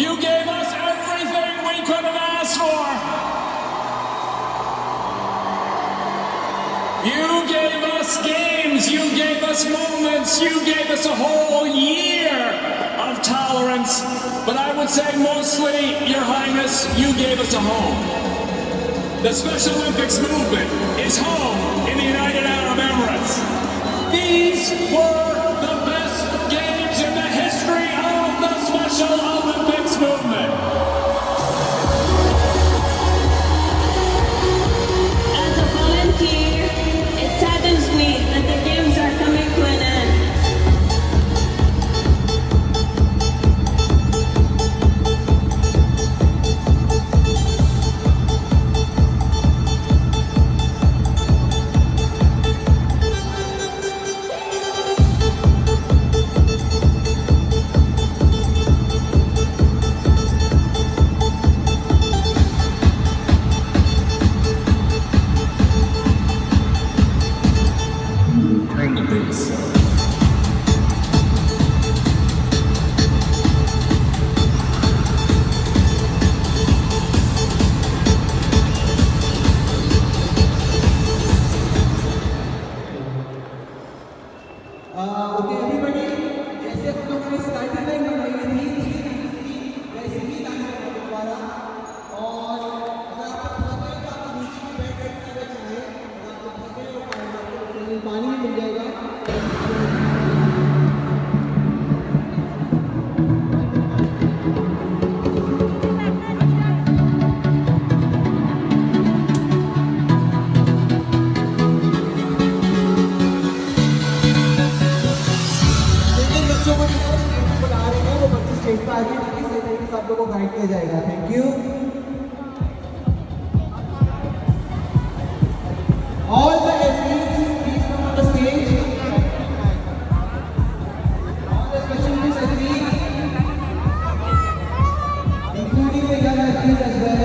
You gave us everything we could have asked for. You gave us games, you gave us moments, you gave us a whole year of tolerance. But I would say mostly, Your Highness, you gave us a home. The Special Olympics movement is home in the United Arab Emirates. These were the best games in the history of the Special Olympics movement. As a volunteer, it saddens me that the games are coming to an end. Turn the bass up. Okay, everybody, जैसे हम लोगों ने starting line बनाई थी, वैसे ही line बनाओ दोबारा। और अगर आपको थका है तो आप नीचे में बैठ सकते हैं चाहे, अगर आपको थके हो तो पानी भी मिल जाएगा। बच्चों को जो स्टेज पर बुला रहे हैं वो बच्चे स्टेज पर आ जाए, इसी तरीके से आप लोगों को गाइड किया जाएगा। Thank you. All the athletes, please come on the stage. All the special needs athletes, including the young athletes as well.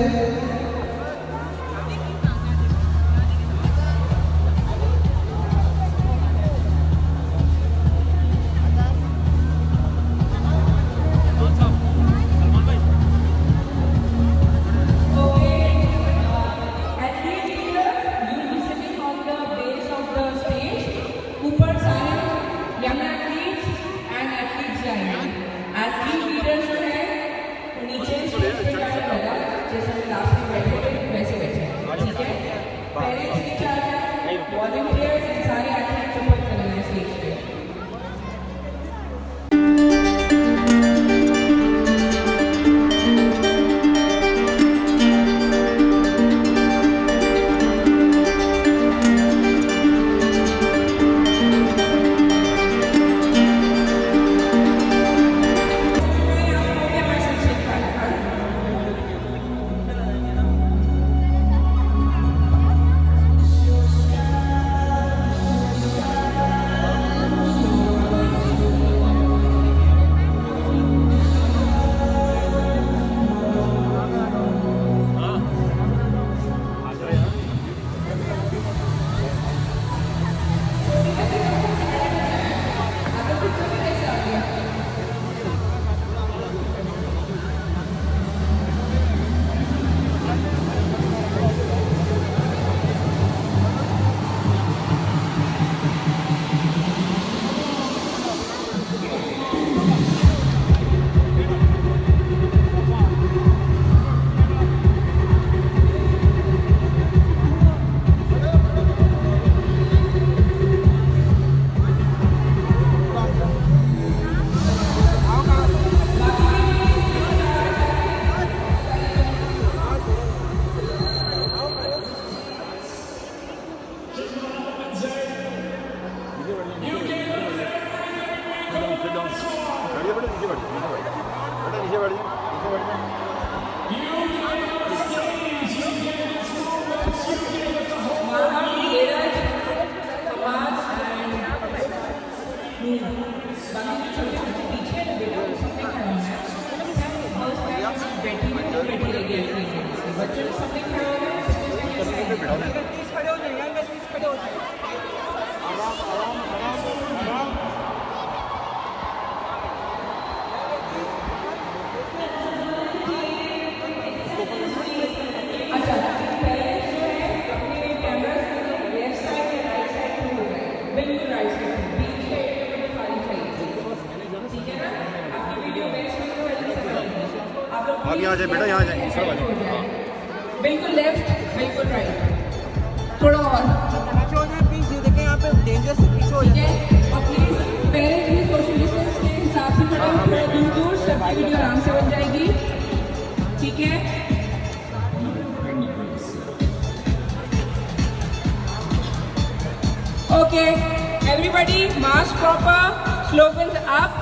Volunteers and सारे एथलीट्स ऊपर चले गए स्टेज पे। आप यहाँ जाए बेटा, यहाँ जाए, सब आ जाए। बिल्कुल लेफ्ट, बिल्कुल राइट, थोड़ा और, प्लीज ये देखें यहाँ पे डेंजर से पीछे हो ठीक है। और प्लीज पेरेंट्स भी सोशल डिस्टेंस के हिसाब से खड़े हो, थोड़ा दूर दूर, सबकी वीडियो आराम से बन जाएगी, ठीक है। Okay everybody, mask proper, slogans up.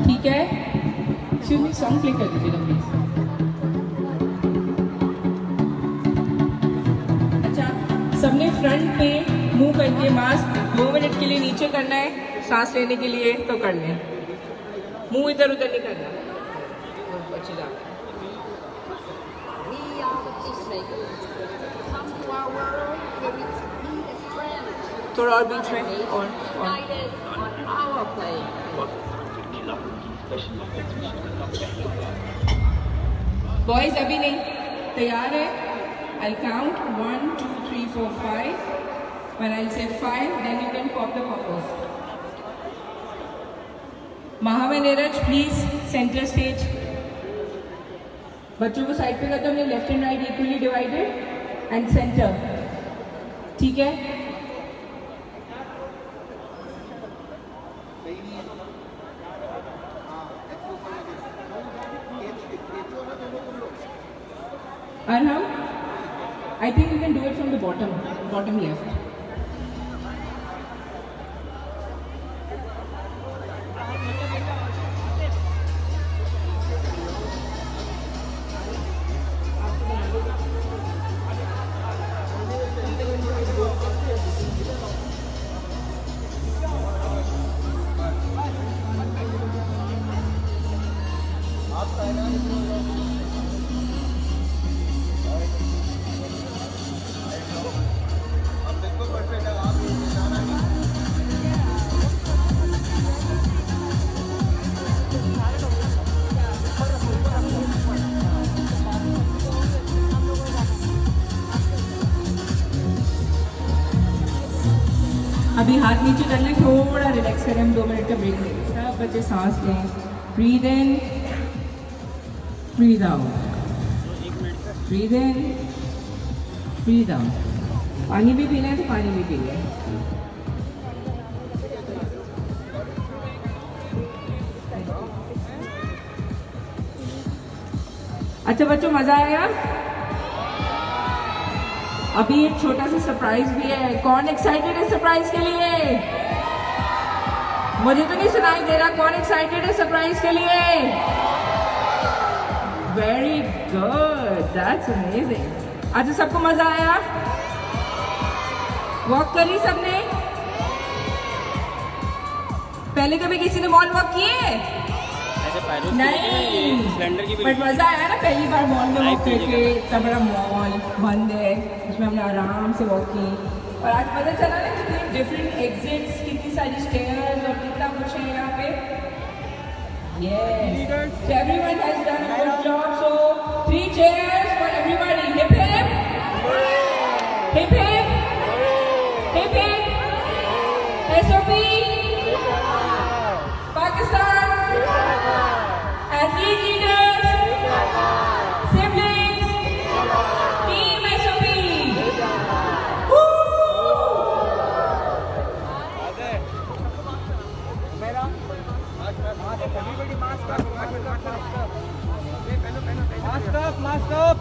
ठीक है, एक्सक्यूज मी, सॉन्ग प्ले कर दीजिएगा प्लीज। अच्छा, सबने फ्रंट पे मुंह करके मास्क 2 मिनट के लिए नीचे करना है, सांस लेने के लिए तो कर लें, मुंह इधर उधर नहीं करना। अच्छी बात। We are the peacemakers. Come to our world where we meet as friends, थोड़ा और बीच में और united on our plane. Boys अभी नहीं, तैयार है? I'll count 1 2 3 4 5. When I'll say 5, then you can pop the poppers. Mahav and Neeraj, please center stage. बच्चों को साइड पे कर दो, हमने left and right equally divided and centre, ठीक है। और हम I think you can do it from the bottom left. अभी हाथ नीचे कर लें, थोड़ा रिलैक्स करें, हम 2 मिनट का ब्रेक लेंगे। सब बच्चे सांस लें, breathe in, breathe out, breathe in, breathe out. पानी भी पीना है तो पानी भी पी लें। अच्छा बच्चों, मजा आया? अभी एक छोटा सा सरप्राइज भी है। कौन एक्साइटेड है सरप्राइज के लिए? मुझे तो नहीं सुनाई दे रहा। कौन एक्साइटेड है सरप्राइज के लिए? Very good, that's amazing. अच्छा, सबको मजा आया? वॉक करी सबने? पहले कभी किसी ने मॉल वॉक किए? नहीं, बट मजा आया ना पहली बार मॉल में वॉक करके। इतना बड़ा मॉल बंद है, उसमें हमने आराम से वॉक की और आज पता चला ना कितनी डिफरेंट एग्जिट्स, कितनी सारी स्टेयर्स और कितना कुछ है यहाँ पे। Yes, so everyone has done a good job. So 3 cheers for everybody. Hip hip, hip hip, hip hip. SOP, Pakistan. Athlete leaders, siblings, team SOP. Woo! Mask up.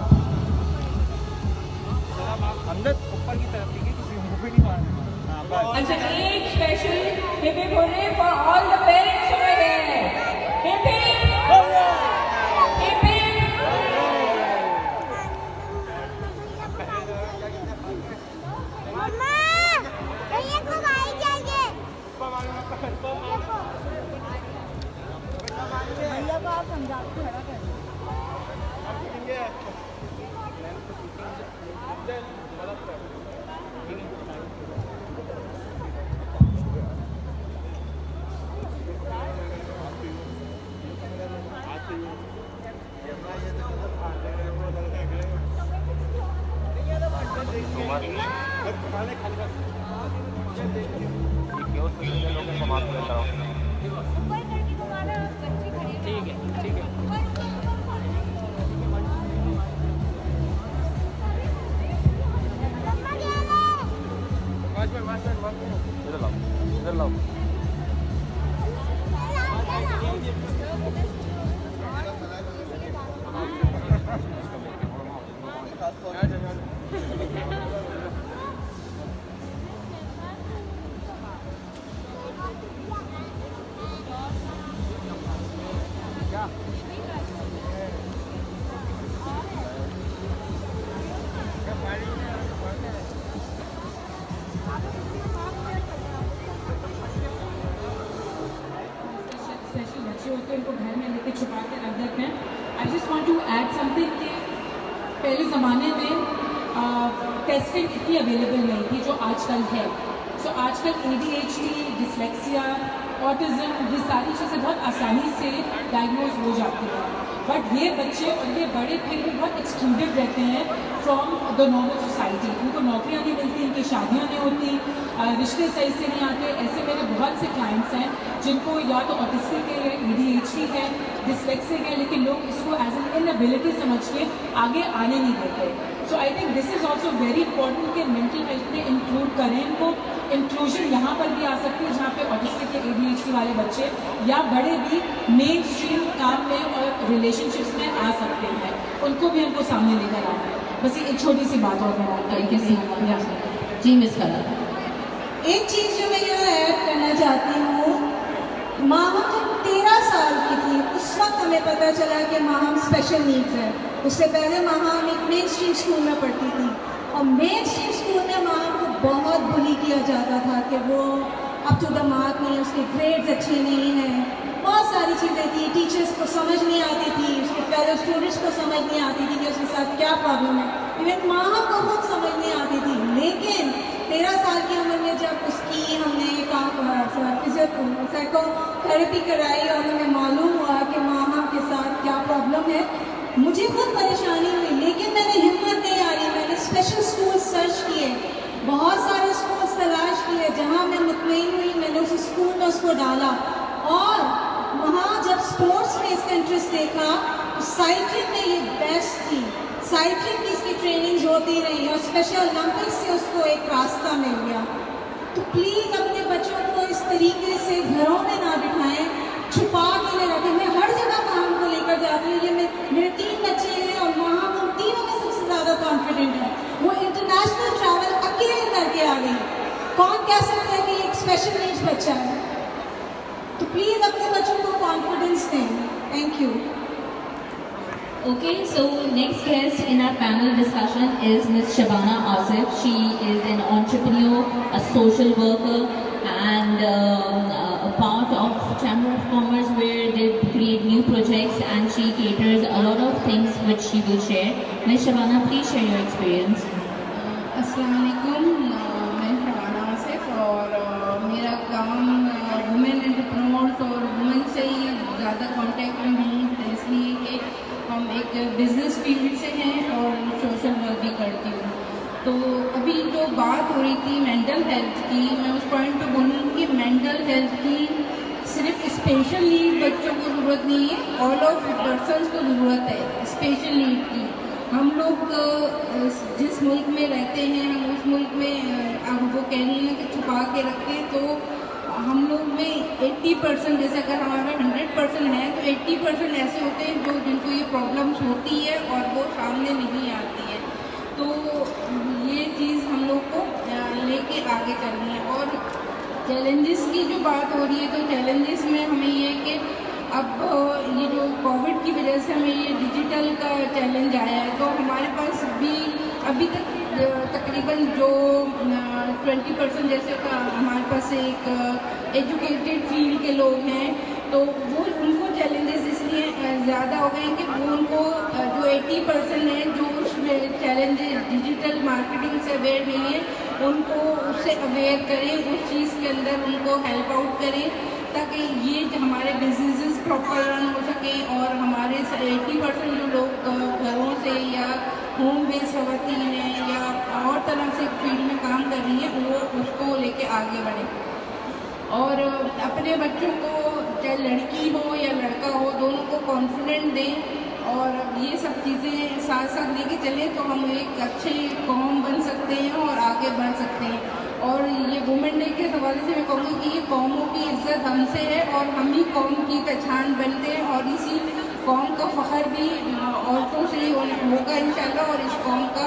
हमने ऊपर की तरफ देखी, किसी मुंह पे नहीं मारना। अच्छा, एक स्पेशल हिप हिप होरे for all the parents over here. Hip hip, hip hip. मम्मा, भैया को भाई चाहिए। भैया को आप समझाओ, खड़ा कर। ऊपर करके घुमाना बच्चे खड़े हैं। ठीक है ठीक है। मम्मा क्या इधर लाओ इधर लाओ। स्पेशल बच्चे होते हैं उनको घर में लेके छुपा के रख देते हैं। I just want to add something कि पहले ज़माने में टेस्टिंग इतनी अवेलेबल नहीं थी जो आजकल है। सो आजकल ADHD, डिसलेक्सिया, ऑटिज़म, ये सारी चीज़ें बहुत आसानी से डायग्नोज हो जाती हैं। बट ये बच्चे और ये बड़े फिर भी बहुत एक्सक्लूडेड रहते हैं फ्रॉम द नॉर्मल सोसाइटी। उनको नौकरियाँ नहीं मिलती, उनकी शादियाँ नहीं होती, रिश्ते सही से नहीं आते। ऐसे मेरे बहुत से क्लाइंट्स हैं जिनको या तो ऑटिस्टिक है, ADHD है, डिसलेक्सिक है, लेकिन लोग इसको एज एन इनएबिलिटी समझ के आगे आने नहीं देते। So I think this is also very important कि मेंटल हेल्थ में इंक्लूड करें इनको। इंक्लूजन यहाँ पर भी आ सकती है जहाँ पे ऑटिस्टिक या ADHD वाले बच्चे या बड़े भी मेन स्ट्रीम काम में और रिलेशनशिप्स में आ सकते हैं, उनको भी हमको सामने लेकर आना है। बस ये एक छोटी सी बात और मैं तरीके से जी मिस करा। एक चीज़ जो मैं यहाँ ऐड करना चाहती हूँ, माहम जब 13 साल की थी उस वक्त हमें पता चला कि माहम स्पेशल नीड्स है। उससे पहले माहम एक मेन स्ट्रीम स्कूल में पढ़ती थी और मेन स्ट्रीम स्कूल में माहम को बहुत बुली किया जाता था कि वो अप टू द मार्क नहीं है, उसके ग्रेड्स अच्छे नहीं हैं, बहुत सारी चीज़ें थी। टीचर्स को समझ नहीं आती थी, उसके फेलो स्टूडेंट्स को समझ नहीं आती थी कि उसके साथ क्या प्रॉब्लम है। इवन माहम को खुद समझ नहीं आती थी। लेकिन 13 साल की उम्र में जब उसकी हमने साइकोथेरेपी कराई और हमें मालूम हुआ कि माहम के साथ क्या प्रॉब्लम है, मुझे खुद परेशानी हुई, लेकिन मैंने हिम्मत नहीं हारी। मैंने स्पेशल स्कूल सर्च किए, बहुत सारे स्कूल्स तलाश किए, जहाँ मैं मुतमईन हुई मैंने उस स्कूल में उसको डाला। और वहाँ जब स्पोर्ट्स में इसका इंटरेस्ट देखा तो साइकिलिंग में ये बेस्ट थी। साइकिलिंग की इसकी ट्रेनिंग्स होती रही और स्पेशल ओलंपिक्स से उसको एक रास्ता मिल गया। तो प्लीज़ अपने बच्चों को इस तरीके से घरों में ना बिठाएं, छुपा के नहीं रखें। मैं हर जगह काम को लेकर जाती हूँ। ये मेरे 3 बच्चे हैं और वहाँ उन तीनों में सबसे ज़्यादा कॉन्फिडेंट है। वो इंटरनेशनल ट्रैवल अकेले करके आ गई। कौन कह सकता है कि एक स्पेशल नीड्स बच्चा है? तो प्लीज़ अपने बच्चों को कॉन्फिडेंस दें। Thank you. Okay, so next guest in our panel discussion is Ms. Shabana Asif. She is an entrepreneur, a social worker, and a part of Chamber of Commerce where they create new projects, and she caters a lot of things which she will share. Ms. Shabana, please share your experience. अस्सलाम वालेकुम, मैं शबाना आसिफ और मेरा काम women entrepreneurs और women से ही ज़्यादा contact में हूँ, इसलिए कि हम एक बिज़नेस फील्ड से हैं और सोशल वर्क भी करती हूँ। तो अभी जो बात हो रही थी मेंटल हेल्थ की, मैं उस पॉइंट पे बोलूँगी कि मेंटल हेल्थ की सिर्फ स्पेशल नीड बच्चों को ज़रूरत नहीं है, ऑल ऑफ पर्सनस को ज़रूरत है स्पेशल नीड की। हम लोग जिस मुल्क में रहते हैं, हम उस मुल्क में अब वो कह रही हैं कि छुपा के रखते हैं, तो हम लोग में 80% जैसे अगर हमारे 100% है तो 80% ऐसे होते हैं जो जिनको ये प्रॉब्लम्स होती है और वो सामने नहीं आती है। तो ये चीज़ हम लोग को लेके आगे चलनी है। और चैलेंजेस की जो बात हो रही है, तो चैलेंजेस में हमें ये कि अब ये जो कोविड की वजह से हमें ये डिजिटल का चैलेंज आया है, तो हमारे पास भी अभी तक तकरीबन जो 20% जैसे हमारे पास एक एजुकेटेड फील्ड के लोग हैं, तो वो उनको चैलेंजेस इसलिए ज़्यादा हो गए हैं कि वो उनको जो 80% हैं जो उसमें चैलेंजेस डिजिटल मार्केटिंग से अवेयर नहीं है, उनको उससे अवेयर करें, उस चीज़ के अंदर उनको हेल्प आउट करें, ताकि ये हमारे बिजनेसेस प्रॉपर रन हो सकें और हमारे 80% जो लोग घरों से या होम बेस्ड खवातीन हैं या और तरह से और अपने बच्चों को, चाहे लड़की हो या लड़का हो, दोनों को कॉन्फिडेंट दें और ये सब चीज़ें साथ साथ लेके चलें तो हम एक अच्छे कौम बन सकते हैं और आगे बढ़ सकते हैं। और ये वुमेन डे के हवाले से मैं कहूँगी कि ये कौमों की इज्जत हमसे है और हम ही कौम की पहचान बनते हैं और इसी कौम का फ़ख्र भी औरतों से ही होगा इंशाल्लाह और इस कौम का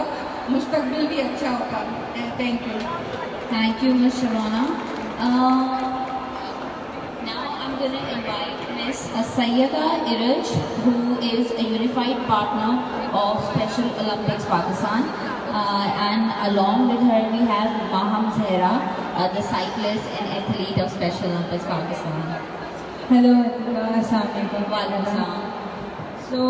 मुस्तकबिल भी अच्छा होगा। Thank you. Thank you, Ms. Shabana. Now I'm going to invite Ms. Sayyada Iraj, who is a unified partner of Special Olympics Pakistan. And along with her we have Maham Zahra, the cyclist and athlete of Special Olympics Pakistan. Hello, अस्सलाम वालेकुम। Walaikum. सो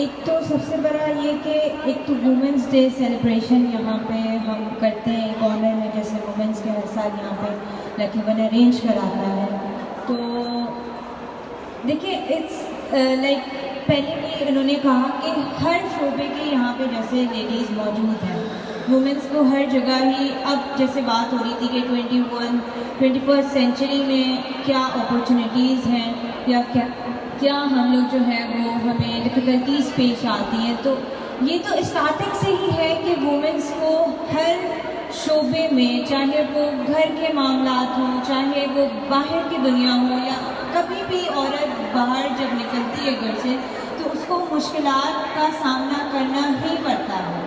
एक तो सबसे बड़ा ये कि एक तो वुमेंस डे सेलिब्रेशन यहाँ पे हम करते हैं एक ऑनर में, जैसे वुमेंस के हर साल यहाँ पे लकीवन अरेंज कराता है। तो देखिए इट्स लाइक पहले भी उन्होंने कहा कि हर शोबे के यहाँ पे जैसे लेडीज़ मौजूद हैं, वुमेंस को हर जगह ही, अब जैसे बात हो रही थी कि 21st सेंचुरी में क्या अपॉर्चुनिटीज़ हैं या क्या हम लोग जो है वो हमें डिफ़िकल्टीज़ पेश आती हैं। तो ये तो स्टार्टिंग से ही है कि वुमेंस को हर शोबे में, चाहे वो घर के मामलात हों, चाहे वो बाहर की दुनिया हो या कभी भी औरत बाहर जब निकलती है घर से तो उसको मुश्किलात का सामना करना ही पड़ता है।